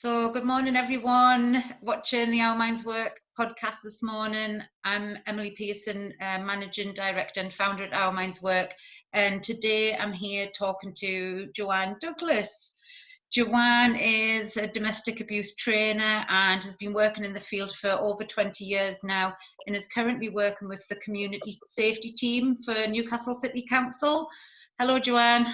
So, good morning, everyone watching the Our Minds Work podcast this morning. I'm Emily Pearson, Managing Director and Founder at Our Minds Work. And today I'm here talking to Joanne Douglas. Joanne is a domestic abuse trainer and has been working in the field for over 20 years now and is currently working with the community safety team for Newcastle City Council. Hello, Joanne.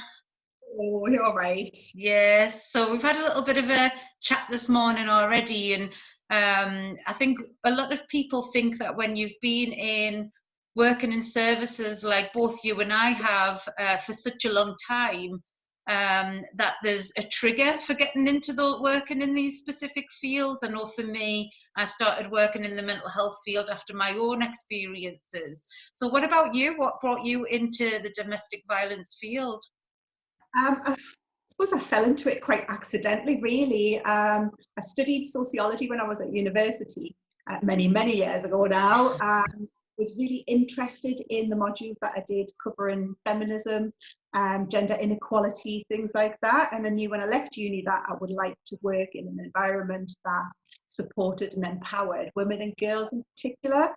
Oh, you're all right. Yes, so we've had a little bit of a chat this morning already, and I think a lot of people think that when you've been working in services like both you and I have for such a long time, that there's a trigger for getting into working in these specific fields. I know for me, I started working in the mental health field after my own experiences. So what about you? What brought you into the domestic violence field? I suppose I fell into it quite accidentally, really. I studied sociology when I was at university many years ago now, and was really interested in the modules that I did covering feminism, gender inequality, things like that. And I knew when I left uni that I would like to work in an environment that supported and empowered women and girls in particular.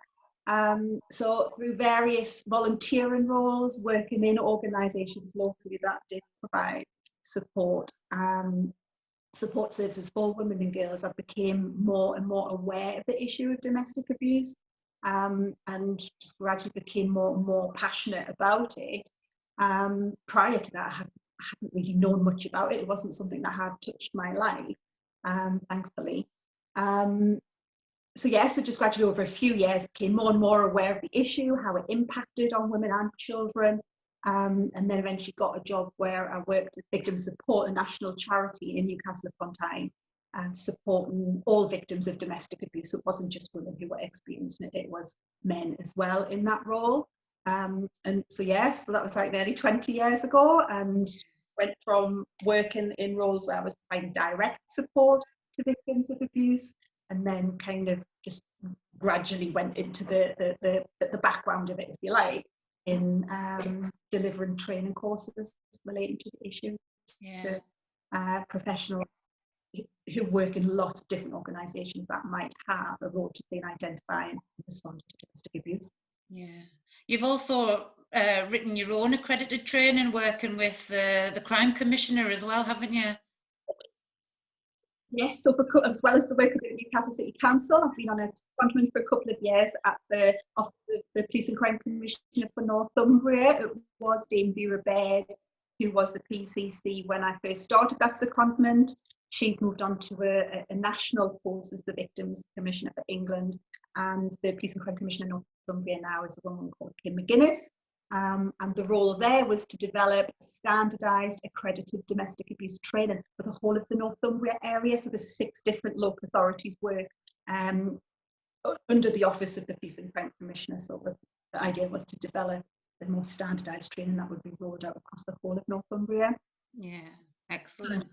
So through various volunteering roles, working in organisations locally that did provide support services for women and girls, I became more and more aware of the issue of domestic abuse, and just gradually became more and more passionate about it. Prior to that, I hadn't really known much about it. It wasn't something that had touched my life, thankfully. So just gradually over a few years became more and more aware of the issue, how it impacted on women and children, and then eventually got a job where I worked at Victim Support, a national charity in Newcastle upon Tyne, supporting all victims of domestic abuse. It wasn't just women who were experiencing it, it was men as well in that role. So that was like nearly 20 years ago, and went from working in roles where I was providing direct support to victims of abuse, and then kind of just gradually went into the background of it, if you like, in delivering training courses relating to the issue to professionals who work in lots of different organisations that might have a role to play in identifying and responding to domestic abuse. Yeah, you've also written your own accredited training working with the Crime Commissioner as well, haven't you? Yes, so as well as the work of the Newcastle City Council, I've been on a secondment for a couple of years at the Police and Crime Commissioner for Northumbria. It was Dame Vera Baird, who was the PCC when I first started that secondment. She's moved on to a national post as the Victims Commissioner for England, and the Police and Crime Commissioner in Northumbria now is a woman called Kim McGuinness. And the role there was to develop standardised accredited domestic abuse training for the whole of the Northumbria area. So the 6 different local authorities work under the office of the Police and Crime Commissioner. So the idea was to develop the more standardised training that would be rolled out across the whole of Northumbria. Yeah, excellent.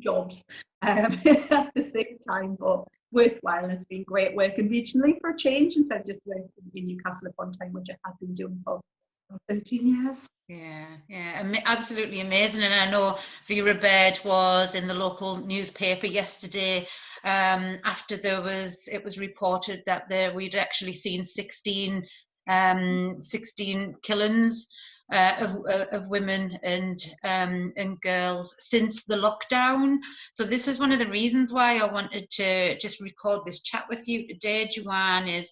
Jobs at the same time, but worthwhile, and it's been great working regionally for a change instead of just working in Newcastle upon Tyne, which I have been doing for 13 years. Yeah, absolutely amazing. And I know Vera Baird was in the local newspaper yesterday after it was reported that we'd actually seen 16 killings of women and girls since the lockdown. So this is one of the reasons why I wanted to just record this chat with you today, Joanne, is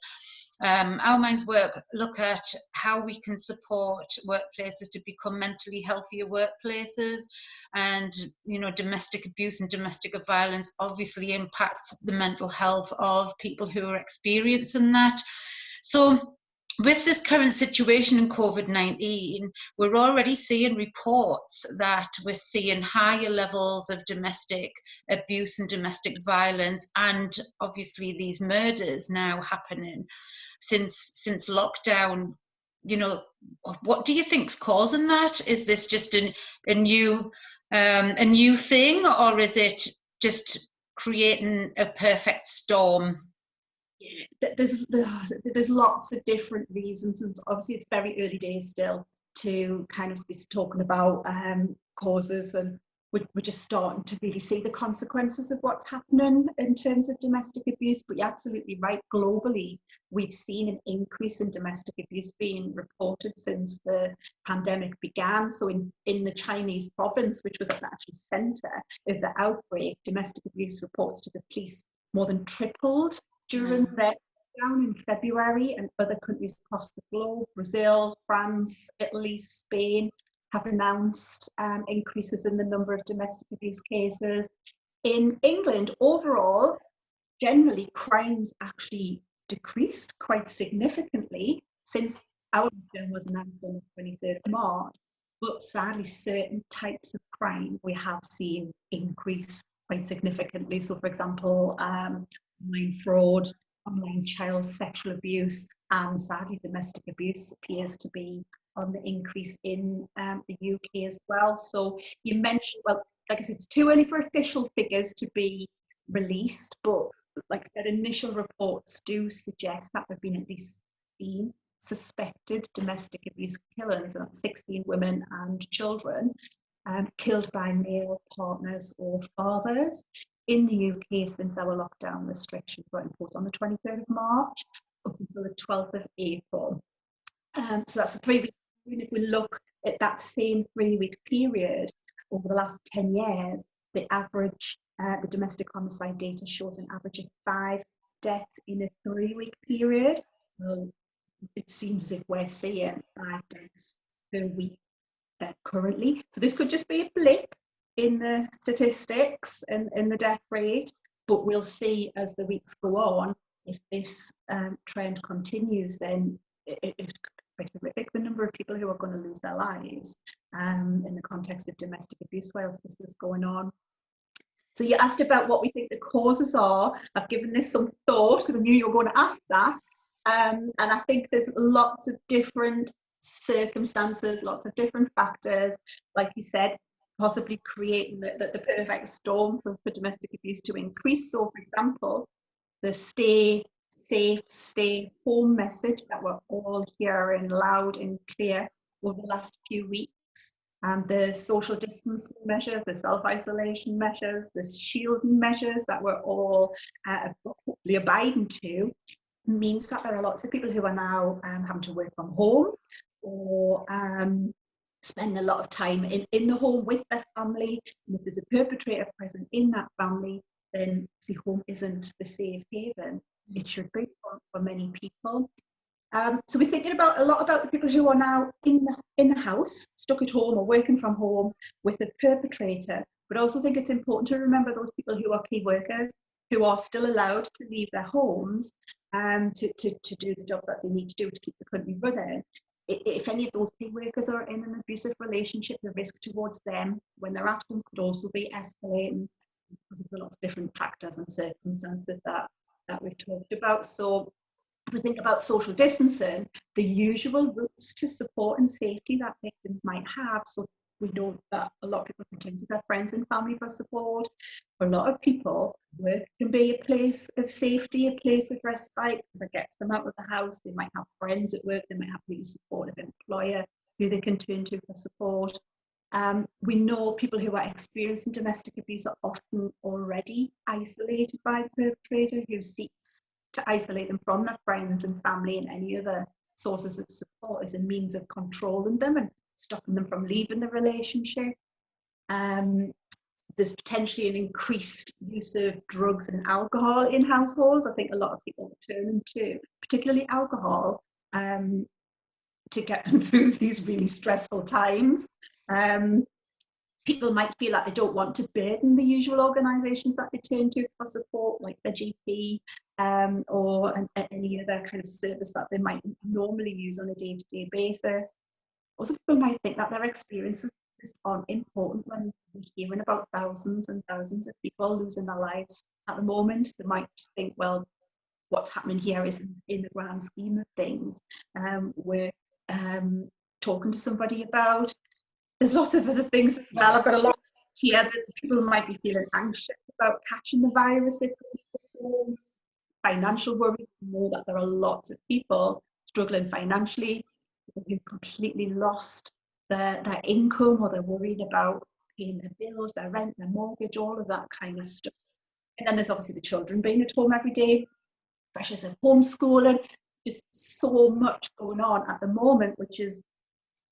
Our Minds Work look at how we can support workplaces to become mentally healthier workplaces. And domestic abuse and domestic violence obviously impacts the mental health of people who are experiencing that. So with this current situation in Covid-19, we're already seeing reports that we're seeing higher levels of domestic abuse and domestic violence, and obviously these murders now happening since lockdown. What do you think's causing that? Is this just a new thing, or is it just creating a perfect storm? There's lots of different reasons, and obviously it's very early days still to kind of be talking about causes, and we're just starting to really see the consequences of what's happening in terms of domestic abuse. But you're absolutely right. Globally, we've seen an increase in domestic abuse being reported since the pandemic began. So in the Chinese province, which was at the actual centre of the outbreak, domestic abuse reports to the police more than tripled during their lockdown in February, and other countries across the globe, Brazil, France, Italy, Spain, have announced increases in the number of domestic abuse cases. In England, overall, generally crimes actually decreased quite significantly since our lockdown was announced on the 23rd of March. But sadly, certain types of crime we have seen increase quite significantly. So, for example, online fraud, online child sexual abuse, and sadly, domestic abuse appears to be on the increase in the UK as well. So you mentioned, well, like I said, it's too early for official figures to be released, but like I said, initial reports do suggest that there have been at least 16 suspected domestic abuse killings, and that's 16 women and children killed by male partners or fathers in the UK since our lockdown restrictions were imposed on the 23rd of March up until the 12th of April. So that's a 3-week. If we look at that same 3-week period over the last 10 years, the average, the domestic homicide data shows an average of 5 deaths in a 3-week period. Well, it seems as if we're seeing 5 deaths per week currently. So this could just be a blip in the statistics and in the death rate, but we'll see as the weeks go on, if this trend continues, then it quite horrific, the number of people who are going to lose their lives in the context of domestic abuse whilst this is going on. So you asked about what we think the causes are. I've given this some thought because I knew you were going to ask that. And I think there's lots of different circumstances, lots of different factors, like you said, possibly creating the perfect storm for domestic abuse to increase. So, for example, the stay safe, stay home message that we're all hearing loud and clear over the last few weeks, and the social distancing measures, the self-isolation measures, the shielding measures that we're all hopefully abiding to, means that there are lots of people who are now having to work from home or spend a lot of time in the home with their family. And if there's a perpetrator present in that family, then the home isn't the safe haven it should be for many people. So we're thinking a lot about the people who are now in the house, stuck at home or working from home with a perpetrator, but also think it's important to remember those people who are key workers, who are still allowed to leave their homes to do the jobs that they need to do to keep the country running. If any of those key workers are in an abusive relationship, the risk towards them when they're at home could also be escalating because of the lots of different factors and circumstances that we've talked about. So if we think about social distancing, the usual routes to support and safety that victims might have. So we know that a lot of people can turn to their friends and family for support. For a lot of people, work can be a place of safety, a place of respite, because it gets them out of the house. They might have friends at work, they might have really supportive employer who they can turn to for support. We know people who are experiencing domestic abuse are often already isolated by the perpetrator, who seeks to isolate them from their friends and family and any other sources of support as a means of controlling them and stopping them from leaving the relationship. There's potentially an increased use of drugs and alcohol in households. I think a lot of people are turning to, particularly alcohol, to get them through these really stressful times. People might feel like they don't want to burden the usual organisations that they turn to for support, like their GP or any other kind of service that they might normally use on a day-to-day basis. Also, people might think that their experiences aren't important when we're hearing about thousands and thousands of people losing their lives at the moment. They might just think, well, what's happening here is in the grand scheme of things worth talking to somebody about. There's lots of other things as well. I've got a lot here that people might be feeling anxious about catching the virus if financial worries. We know that there are lots of people struggling financially, who've completely lost their income, or they're worried about paying their bills, their rent, their mortgage, all of that kind of stuff. And then there's obviously the children being at home every day, pressures of homeschooling, just so much going on at the moment, which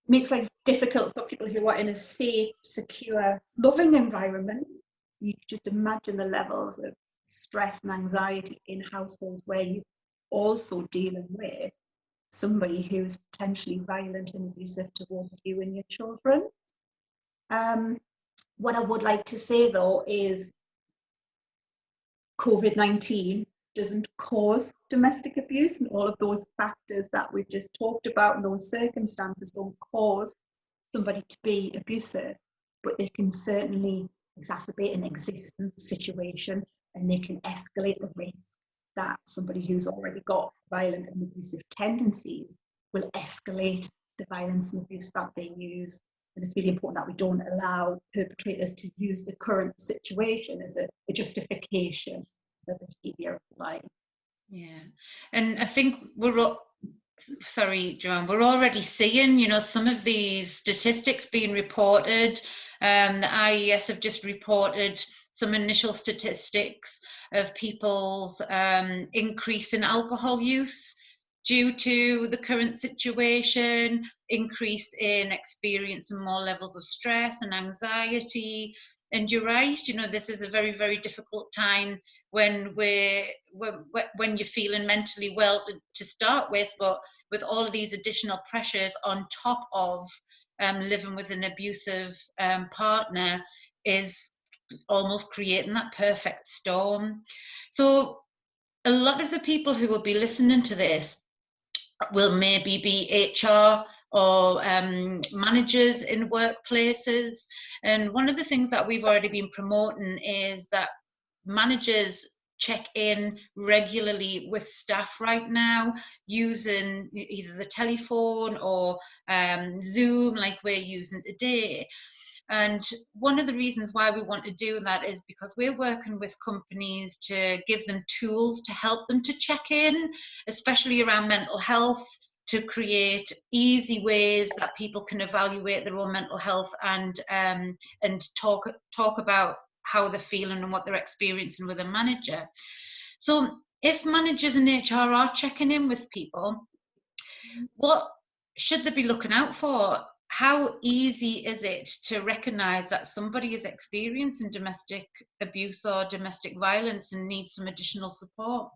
makes life difficult for people who are in a safe, secure, loving environment. So you can just imagine the levels of stress and anxiety in households where you're also dealing with somebody who's potentially violent and abusive towards you and your children. What I would like to say though is Covid-19 doesn't cause domestic abuse, and all of those factors that we've just talked about and those circumstances don't cause somebody to be abusive, but they can certainly exacerbate an existing situation, and they can escalate the risk that somebody who's already got violent and abusive tendencies will escalate the violence and abuse that they use. And it's really important that we don't allow perpetrators to use the current situation as a justification for the behaviour of lying. Yeah, and I think sorry, Joanne, we're already seeing, you know, some of these statistics being reported. The IES have just reported some initial statistics of people's increase in alcohol use due to the current situation, increase in experiencing more levels of stress and anxiety. And you're right, you know, this is a very, very difficult time when you're feeling mentally well to start with, but with all of these additional pressures on top of living with an abusive partner is almost creating that perfect storm. So a lot of the people who will be listening to this will maybe be HR or managers in workplaces. And one of the things that we've already been promoting is that managers check in regularly with staff right now using either the telephone or Zoom like we're using today. And one of the reasons why we want to do that is because we're working with companies to give them tools to help them to check in, especially around mental health, to create easy ways that people can evaluate their own mental health and talk about how they're feeling and what they're experiencing with a manager. So if managers and HR are checking in with people, what should they be looking out for? How easy is it to recognise that somebody is experiencing domestic abuse or domestic violence and needs some additional support?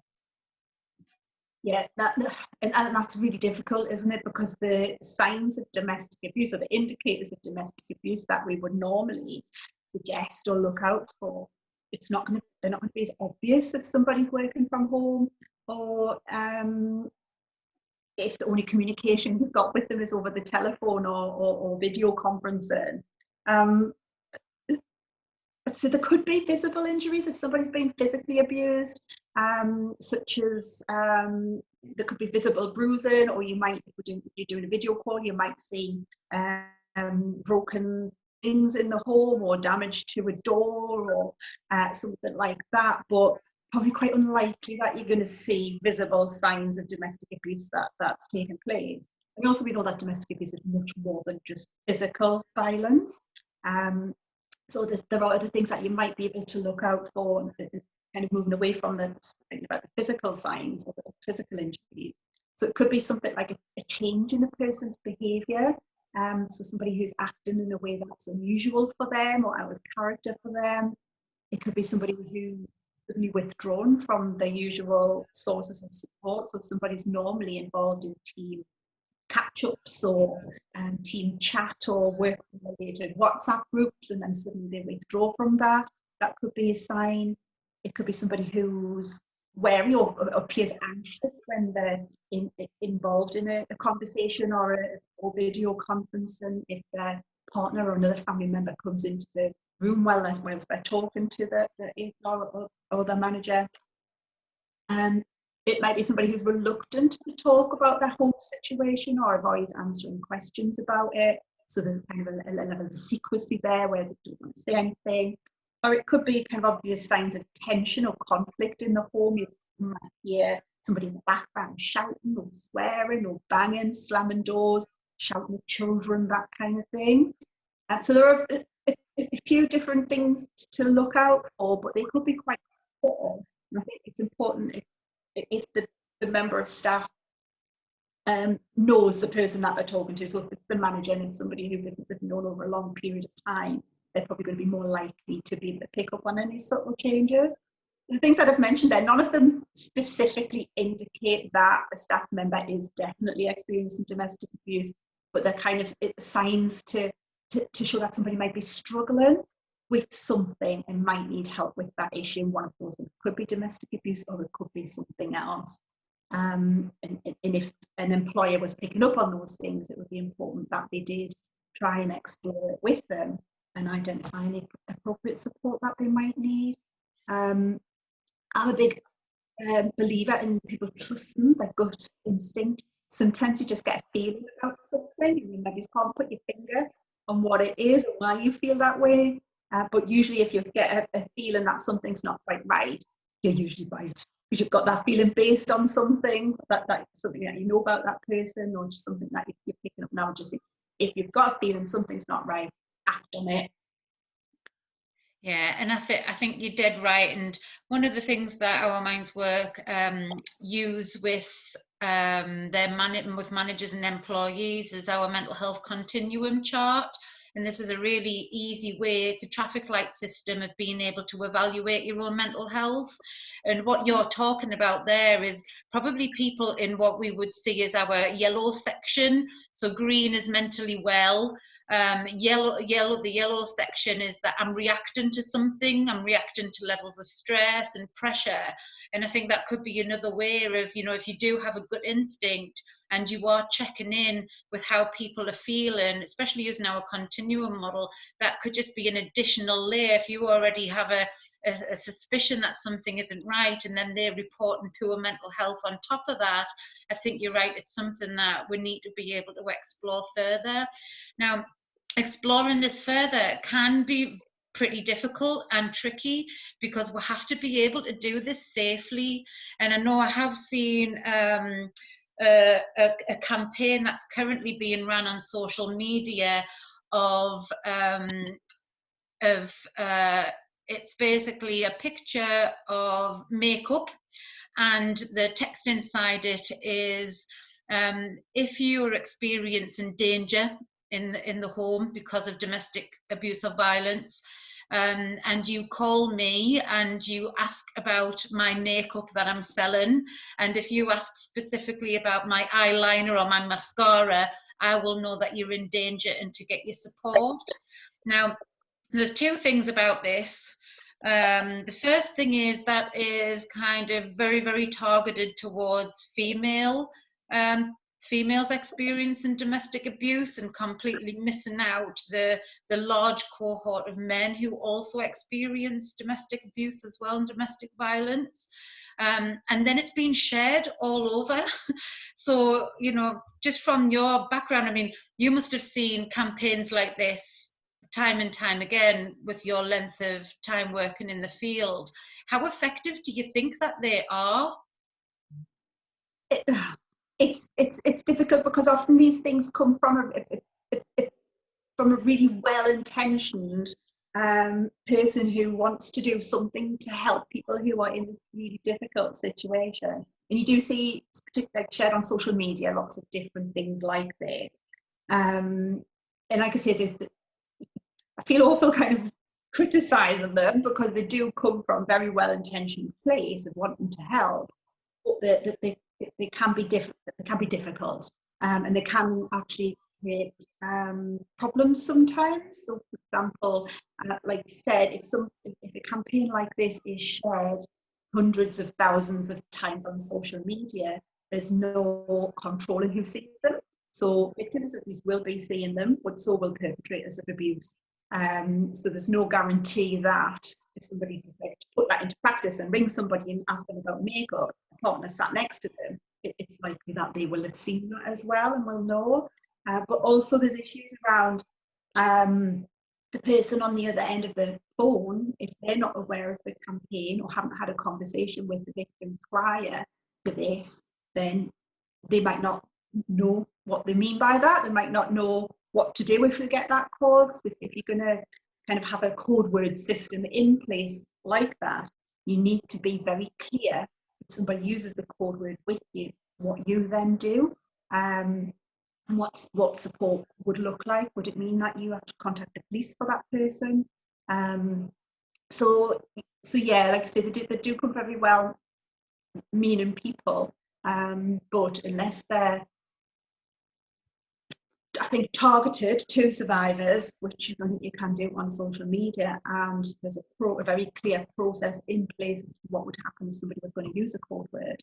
Yeah, and that's really difficult, isn't it? Because the signs of domestic abuse, or the indicators of domestic abuse that we would normally suggest or look out for, they're not going to be as obvious if somebody's working from home, or if the only communication we've got with them is over the telephone or video conferencing. So there could be visible injuries if somebody's been physically abused, such as there could be visible bruising, or you might, if you're doing a video call, you might see broken things in the home or damage to a door or something like that. But probably quite unlikely that you're going to see visible signs of domestic abuse that's taken place. And also we know that domestic abuse is much more than just physical violence. So there are other things that you might be able to look out for, and kind of moving away from thinking about the physical signs or the physical injuries. So it could be something like a change in a person's behaviour. So somebody who's acting in a way that's unusual for them or out of character for them. It could be somebody who suddenly withdrawn from their usual sources of support. So if somebody's normally involved in team catch-ups or team chat or work-related WhatsApp groups, and then suddenly they withdraw from that. That could be a sign. It could be somebody who's wary or appears anxious when they're involved in a conversation or video conference, and if their partner or another family member comes into the room while they're talking to the HR or the manager. It might be somebody who's reluctant to talk about their home situation or avoids answering questions about it. So there's kind of a level of secrecy there where they don't want to say anything. Or it could be kind of obvious signs of tension or conflict in the home. You might hear somebody in the background shouting or swearing or banging, slamming doors, shouting at children, that kind of thing. So there are a a few different things to look out for, but they could be quite subtle. And I think it's important if the member of staff knows the person that they're talking to. So if it's the manager and it's somebody who they've known over a long period of time, they're probably going to be more likely to be able to pick up on any subtle changes. The things that I've mentioned there, none of them specifically indicate that a staff member is definitely experiencing domestic abuse, but they're kind of signs to show that somebody might be struggling with something and might need help with that issue. One of those could be domestic abuse, or it could be something else. And if an employer was picking up on those things, it would be important that they did try and explore it with them and identify any appropriate support that they might need. I'm a big believer in people trusting their gut instinct. Sometimes you just get a feeling about something and you maybe can't put your finger on what it is or why you feel that way. But usually if you get a feeling that something's not quite right, you're usually right. Because you've got that feeling based on something, that something that you know about that person, or just something that you're picking up now. Just if you've got a feeling something's not right, act on it. Yeah, and I think you're dead right. And one of the things that our Minds Work use with with managers and employees is our mental health continuum chart. And this is a really easy way. It's a traffic light system of being able to evaluate your own mental health. And what you're talking about there is probably people in what we would see as our yellow section. So green is mentally well. The yellow section is that I'm reacting to something, I'm reacting to levels of stress and pressure. And I think that could be another way of, if you do have a gut instinct and you are checking in with how people are feeling, especially using our continuum model, that could just be an additional layer. If you already have a suspicion that something isn't right and then they're reporting poor mental health on top of that, I think you're right, it's something that we need to be able to explore further. Now, exploring this further can be pretty difficult and tricky because we have to be able to do this safely. And I know I have seen a campaign that's currently being run on social media of it's basically a picture of makeup, and the text inside it is, if you're experiencing danger in the home because of domestic abuse or violence, and you call me and you ask about my makeup that I'm selling, and if you ask specifically about my eyeliner or my mascara, I will know that you're in danger and to get your support. Now, there's two things about this. The first thing is that is kind of very, very targeted towards females experiencing domestic abuse and completely missing out the large cohort of men who also experience domestic abuse as well and domestic violence. And then it's been shared all over. So, just from your background, I mean, you must have seen campaigns like this time and time again with your length of time working in the field. How effective do you think that they are? It's difficult because often these things come from a really well-intentioned person who wants to do something to help people who are in this really difficult situation. And you do see, like, shared on social media, lots of different things like this. And like I say, I feel awful kind of criticizing them because they do come from a very well-intentioned place of wanting to help, but they can be difficult, and they can actually create problems sometimes. So, for example, like you said, if a campaign like this is shared hundreds of thousands of times on social media, there's no controlling who sees them. So victims of abuse will be seeing them, but so will perpetrators of abuse. So there's no guarantee that if somebody put that into practice and ring somebody and ask them about makeup, a partner sat next to them, it's likely that they will have seen that as well and will know. But also there's issues around the person on the other end of the phone. If they're not aware of the campaign or haven't had a conversation with the victim prior to this, then they might not know what they mean by that. They might not know what to do if they get that call. Because if you're going to kind of have a code word system in place like that, you need to be very clear if somebody uses the code word with you, what you then do, and what support would look like. Would it mean that you have to contact the police for that person? So yeah, like I say, they do come very well meaning people, but unless they're, I think, targeted to survivors, which you can do on social media, and there's a very clear process in place as to what would happen if somebody was going to use a code word,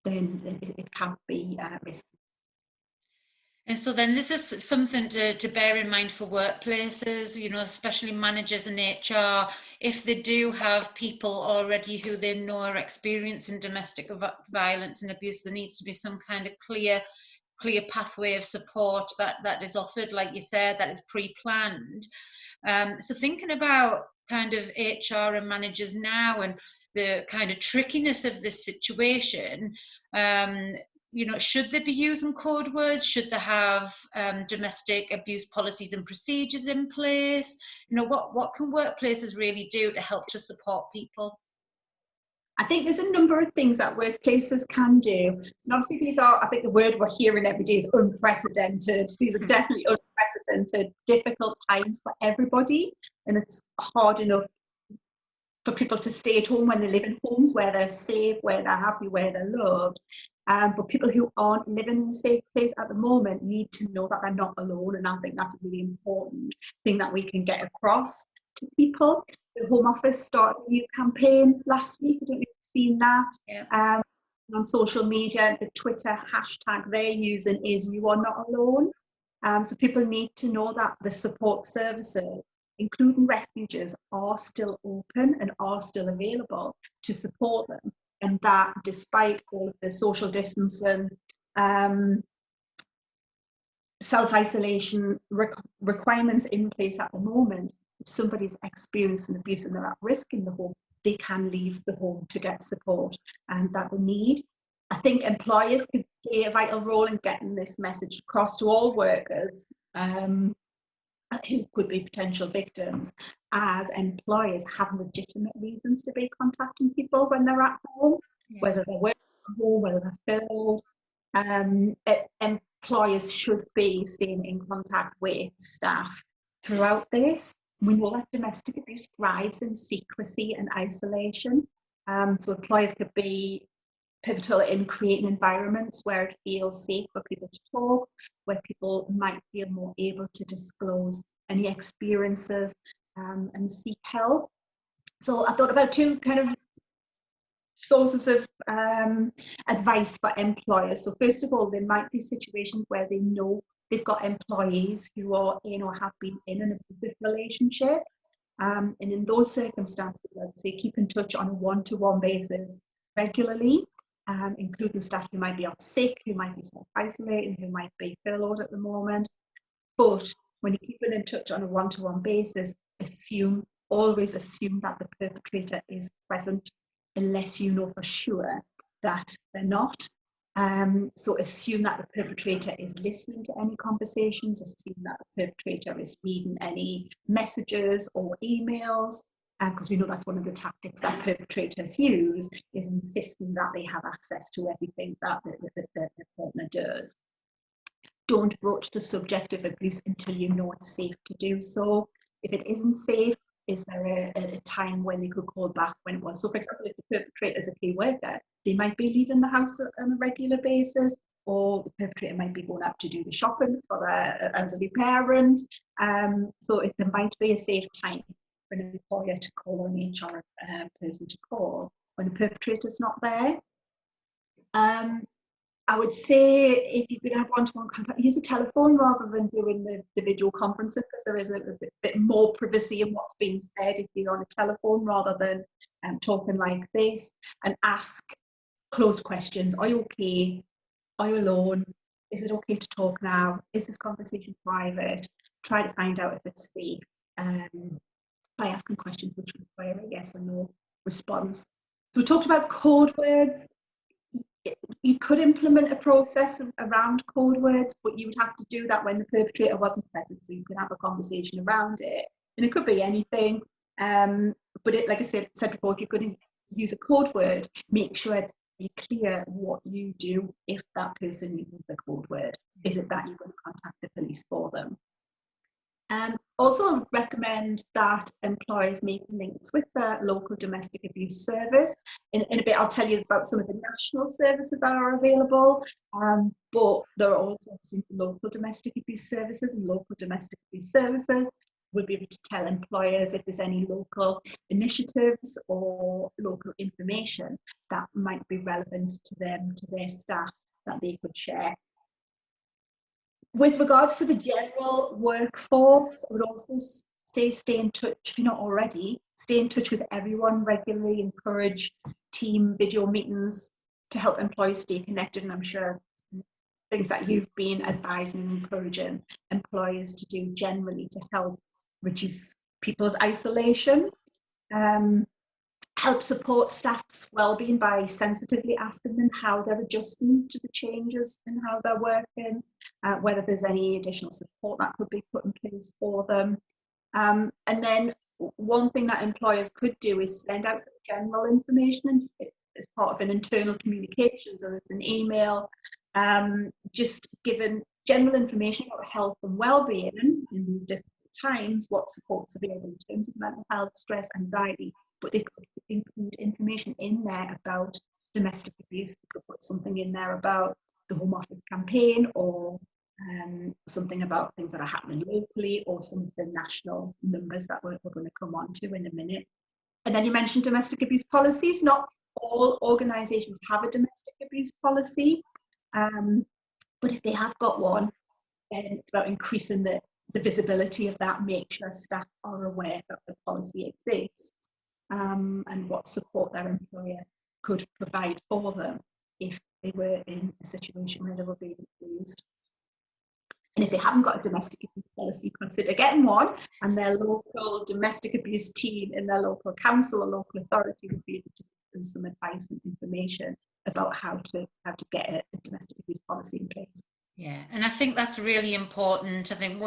then it can be risky. And so then this is something to bear in mind for workplaces, you know, especially managers and HR, if they do have people already who they know are experiencing domestic violence and abuse, there needs to be some kind of clear pathway of support that is offered, like you said, that is pre-planned. So thinking about kind of HR and managers now and the kind of trickiness of this situation, you know, should they be using code words? Should they have domestic abuse policies and procedures in place? You know, what can workplaces really do to help to support people? I think there's a number of things that workplaces can do. And obviously these are, I think the word we're hearing every day is unprecedented. These are definitely unprecedented, difficult times for everybody. And it's hard enough for people to stay at home when they live in homes where they're safe, where they're happy, where they're loved. But people who aren't living in a safe place at the moment need to know that they're not alone. And I think that's a really important thing that we can get across to people. The Home Office started a new campaign last week. I don't know if you've seen that. Yeah. On social media, the Twitter hashtag they're using is "You Are Not Alone." So people need to know that the support services, including refuges, are still open and are still available to support them. And that despite all of the social distancing, self-isolation requirements in place at the moment, if somebody's experiencing abuse and they're at risk in the home, they can leave the home to get support and that they need. I think employers could play a vital role in getting this message across to all workers who could be potential victims, as employers have legitimate reasons to be contacting people when they're at home, whether they're working from home, whether they're furloughed. Employers should be staying in contact with staff throughout this. We know that domestic abuse thrives in secrecy and isolation. So employers could be pivotal in creating environments where it feels safe for people to talk, where people might feel more able to disclose any experiences and seek help. So I thought about two kind of sources of advice for employers. So first of all, there might be situations where they know they've got employees who are in or have been in an abusive relationship. And in those circumstances, I'd say keep in touch on a one-to-one basis regularly, including staff who might be off sick, who might be self-isolating, who might be furloughed at the moment. But when you're keeping in touch on a one-to-one basis, always assume that the perpetrator is present, unless you know for sure that they're not. So assume that the perpetrator is listening to any conversations, assume that the perpetrator is reading any messages or emails, because we know that's one of the tactics that perpetrators use, is insisting that they have access to everything that the partner does. Don't broach the subject of abuse until you know it's safe to do so. If it isn't safe, is there a time when they could call back when it was? So for example, if the perpetrator is a key worker, they might be leaving the house on a regular basis, or the perpetrator might be going out to do the shopping for their elderly parent. So there might be a safe time for an employer to call or an HR person to call when the perpetrator's not there. I would say if you're going to have one-to-one contact, use a telephone rather than doing the video conferencing, because there is a bit more privacy in what's being said if you're on a telephone rather than talking like this. And ask closed questions. Are you okay? Are you alone? Is it okay to talk now? Is this conversation private? Try to find out if it's safe by asking questions which require a yes or no response. So we talked about code words. You could implement a process around code words, but you would have to do that when the perpetrator wasn't present, so you could have a conversation around it. and it could be anything. But like I said before, if you're going to use a code word, make sure it's be clear what you do if that person uses the code word. Is it that you're going to contact the police for them? Also recommend that employers make links with their local domestic abuse service. In a bit, I'll tell you about some of the national services that are available, but there are also some local domestic abuse services, and local domestic abuse services will be able to tell employers if there's any local initiatives or local information that might be relevant to them, to their staff, that they could share. With regards to the general workforce, I would also say stay in touch, if you're not already, stay in touch with everyone regularly, encourage team video meetings to help employees stay connected. And I'm sure things that you've been advising and encouraging employers to do generally to help reduce people's isolation. Help support staff's well-being by sensitively asking them how they're adjusting to the changes in how they're working, whether there's any additional support that could be put in place for them. And then one thing that employers could do is send out some general information as part of an internal communication, so there's an email, just giving general information about health and well-being in these different times, what support's available in terms of mental health, stress, anxiety, but they could include information in there about domestic abuse. They could put something in there about the Home Office campaign, or something about things that are happening locally, or some of the national numbers that we're going to come on to in a minute. And then you mentioned domestic abuse policies. Not all organisations have a domestic abuse policy, but if they have got one, then it's about increasing the visibility of that, make sure staff are aware that the policy exists, and what support their employer could provide for them if they were in a situation where they were being abused. And if they haven't got a domestic abuse policy, consider getting one, and their local domestic abuse team in their local council or local authority would be able to give them some advice and information about how to get a domestic abuse policy in place. Yeah, and I think that's really important. I think,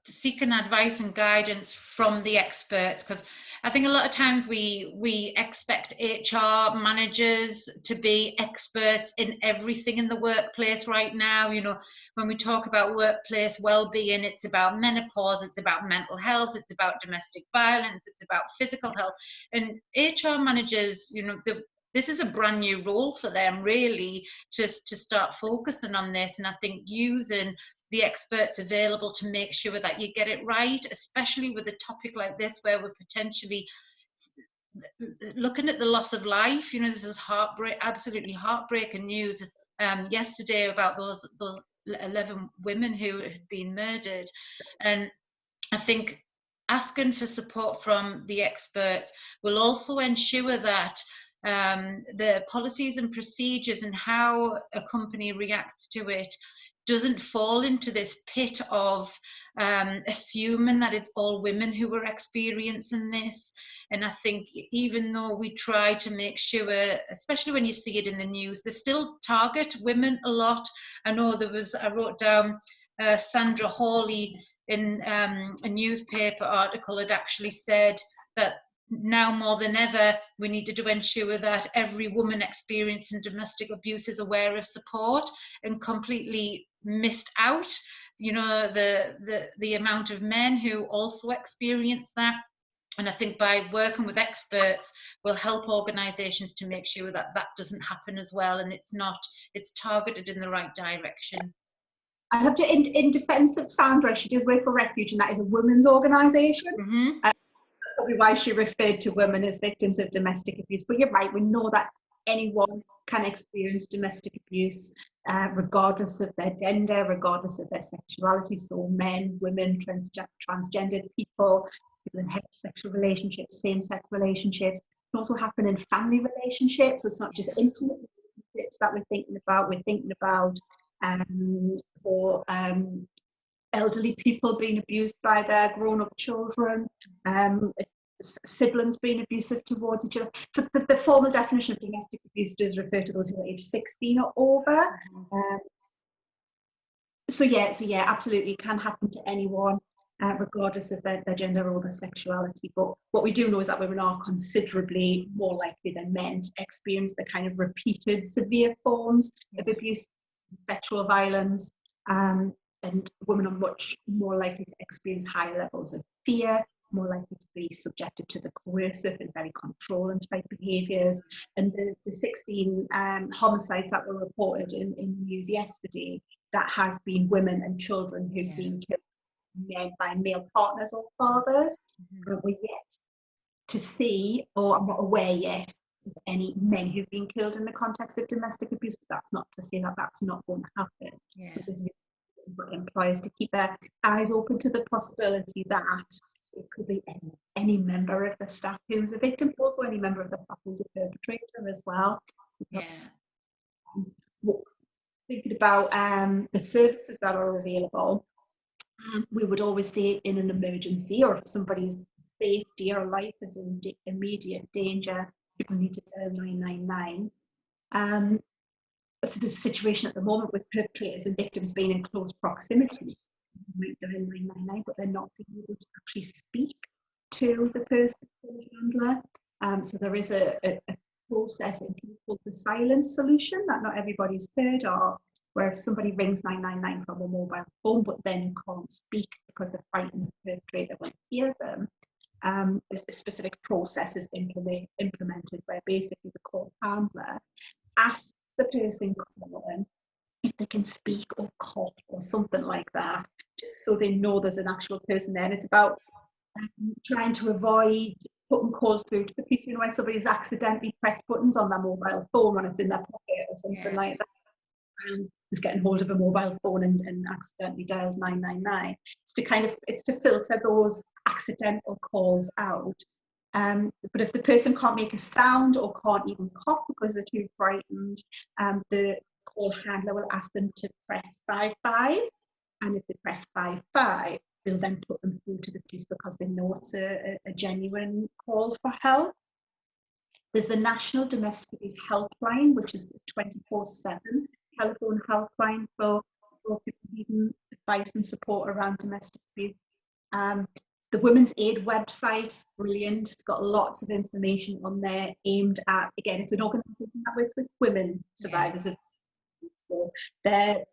seeking advice and guidance from the experts, because I think a lot of times we expect HR managers to be experts in everything in the workplace right now. When we talk about workplace well-being, it's about menopause, it's about mental health, it's about domestic violence, it's about physical health. And HR managers, this is a brand new role for them, really, to start focusing on this. And I think using the experts available to make sure that you get it right, especially with a topic like this, where we're potentially looking at the loss of life. This is absolutely heartbreaking news yesterday about those 11 women who had been murdered. And I think asking for support from the experts will also ensure that the policies and procedures and how a company reacts to it doesn't fall into this pit of assuming that it's all women who are experiencing this. And I think even though we try to make sure, especially when you see it in the news, they still target women a lot. I know I wrote down Sandra Hawley in a newspaper article had actually said that now more than ever, we needed to ensure that every woman experiencing domestic abuse is aware of support, and completely missed out, the amount of men who also experience that. And I think by working with experts, we'll help organisations to make sure that that doesn't happen as well, and it's targeted in the right direction. I have to, in defence of Sandra, she does work for Refuge, and that is a women's organisation. Mm-hmm. That's probably why she referred to women as victims of domestic abuse. But you're right, we know that anyone can experience domestic abuse, regardless of their gender, regardless of their sexuality. So men, women, transgendered people in heterosexual relationships, same-sex relationships. It can also happen in family relationships. So it's not just intimate relationships that we're thinking about. We're thinking about elderly people being abused by their grown-up children, siblings being abusive towards each other. So the formal definition of domestic abuse does refer to those who are age 16 or over. So yeah, absolutely, it can happen to anyone. regardless of their gender or their sexuality. But what we do know is that women are considerably more likely than men to experience the kind of repeated severe forms of abuse, sexual violence, and women are much more likely to experience higher levels of fear, more likely to be subjected to the coercive and very controlling type behaviours. And the 16 homicides that were reported in the news yesterday, that has been women and children who've been killed by male partners or fathers. We're yet to see, or I'm not aware yet, of any men who've been killed in the context of domestic abuse, but that's not to say that that's not going to happen. So there's employers to keep their eyes open to the possibility that it could be any member of the staff who's a victim, but also any member of the staff who's a perpetrator as well. Thinking about the services that are available, we would always say in an emergency, or if somebody's safety or life is in immediate danger, people need to dial 999. So there's a situation at the moment with perpetrators and victims being in close proximity. They might dial 999, but they're not being able to actually speak to the person handler. So there is a process called the silence solution that not everybody's heard of, where if somebody rings 999 from a mobile phone but then can't speak because they're frightened the perpetrator won't hear them, a specific process is implemented where basically the call handler asks the person calling if they can speak or cough or something like that, just so they know there's an actual person there. And it's about trying to avoid putting calls through to the police when somebody's accidentally pressed buttons on their mobile phone when it's in their pocket or something like that, and is getting hold of a mobile phone and accidentally dialed 999. It's to filter those accidental calls out. But if the person can't make a sound or can't even cough because they're too frightened, the call handler will ask them to press 55, and if they press 55, they'll then put them through to the police because they know it's a genuine call for help. There's the National Domestic Abuse Helpline, which is a 24/7 telephone helpline for people needing advice and support around domestic abuse. The Women's Aid website, brilliant. It's got lots of information on there aimed at, again, it's an organisation that works with women survivors of abuse. So their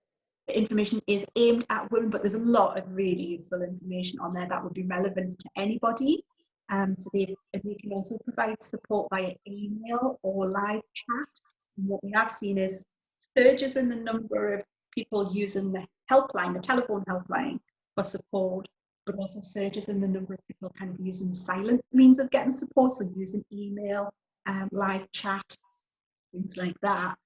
information is aimed at women, but there's a lot of really useful information on there that would be relevant to anybody. So they can also provide support via email or live chat. And what we have seen is surges in the number of people using the helpline, the telephone helpline, for support, but also surges in the number of people kind of using silent means of getting support, so using email, live chat, things like that.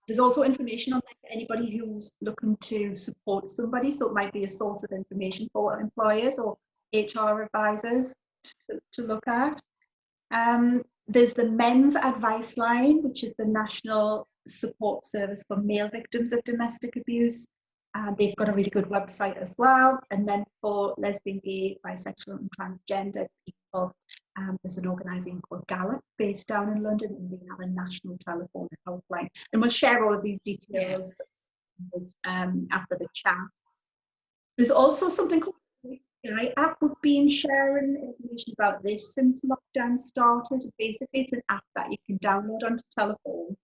There's also information on there for anybody who's looking to support somebody, so it might be a source of information for employers or HR advisors to look at. There's the Men's Advice Line, which is the national support service for male victims of domestic abuse. They've got a really good website as well. And then for lesbian, gay, bisexual and transgender people, there's an organisation called Gallup based down in London, and they have a national telephone helpline. And we'll share all of these details after the chat. There's also something called the app. We've been sharing information about this since lockdown started. Basically, it's an app that you can download onto telephone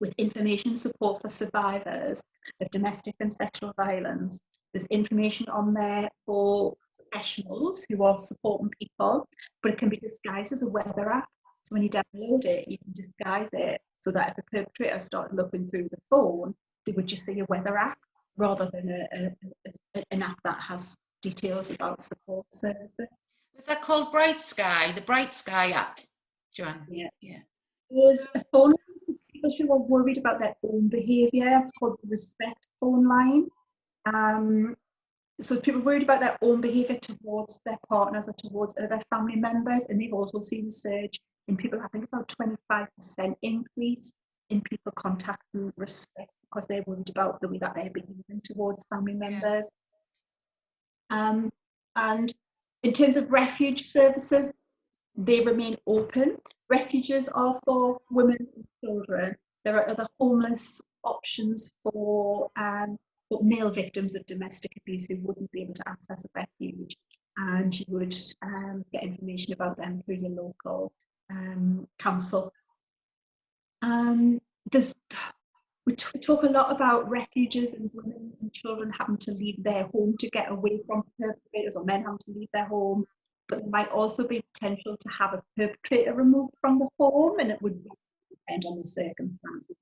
with information support for survivors of domestic and sexual violence. There's information on there for professionals who are supporting people, but it can be disguised as a weather app. So when you download it, you can disguise it so that if a perpetrator started looking through the phone, they would just see a weather app rather than an app that has details about support services. Was that called Bright Sky, the Bright Sky app, Joanne? Yeah. There's a phone for people who are worried about their own behaviour. It's called the Respect phone line. So people worried about their own behaviour towards their partners or towards other family members, and they've also seen a surge in people, I think about 25% increase in people contacting Respect because they're worried about the way that they're behaving towards family members. And in terms of refuge services, they remain open. Refuges are for women and children. There are other homeless options for but male victims of domestic abuse who wouldn't be able to access a refuge. And you would get information about them through your local council. We talk a lot about refuges and women and children having to leave their home to get away from perpetrators, or men having to leave their home, but there might also be potential to have a perpetrator removed from the home, and it would depend on the circumstances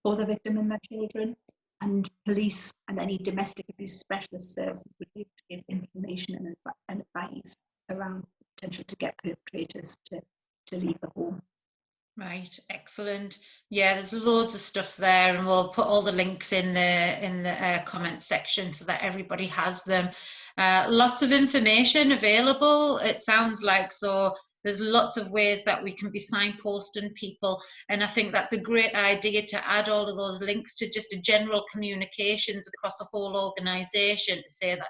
for the victim and their children. And police and any domestic abuse specialist services would be able to give information and advice around the potential to get perpetrators to leave the home. Right, excellent. Yeah, there's loads of stuff there, and we'll put all the links in the comment section so that everybody has them. Lots of information available, it sounds like, so there's lots of ways that we can be signposting people, and I think that's a great idea to add all of those links to just a general communications across a whole organisation to say that,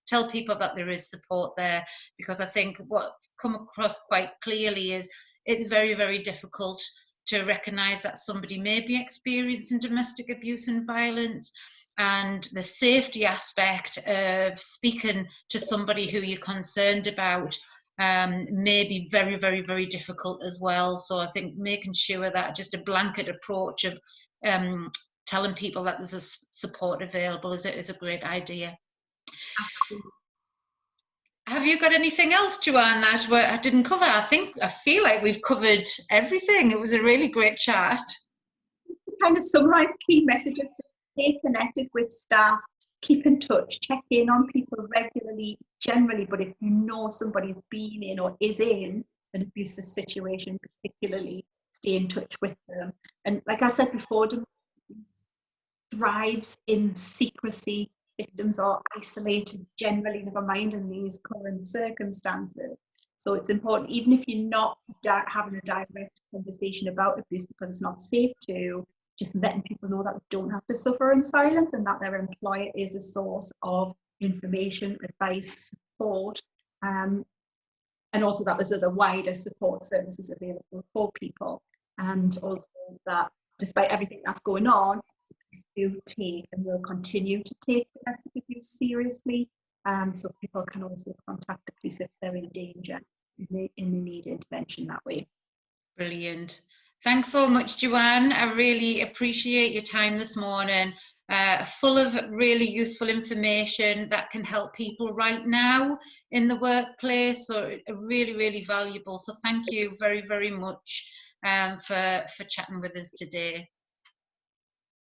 tell people that there is support there, because I think what's come across quite clearly is it's very, very difficult to recognise that somebody may be experiencing domestic abuse and violence, and the safety aspect of speaking to somebody who you're concerned about may be very, very, very difficult as well. So I think making sure that just a blanket approach of telling people that there's a support available is a great idea. Absolutely. Have you got anything else, Joanne, that I didn't cover? I feel like we've covered everything. It was a really great chat. To kind of summarise key messages: stay connected with staff, keep in touch, check in on people regularly, generally, but if you know somebody's been in or is in an abusive situation, particularly, stay in touch with them. And like I said before, thrives in secrecy. Victims are isolated generally, never mind in these current circumstances. So it's important, even if you're not having a direct conversation about abuse because it's not safe to, just letting people know that they don't have to suffer in silence, and that their employer is a source of information, advice, support, and also that there's other wider support services available for people. And also that despite everything that's going on, do take and will continue to take domestic abuse seriously. So people can also contact the police if they're in danger and they need intervention that way. Brilliant. Thanks so much, Joanne. I really appreciate your time this morning. Full of really useful information that can help people right now in the workplace. So really, really valuable. So thank you very, very much for chatting with us today.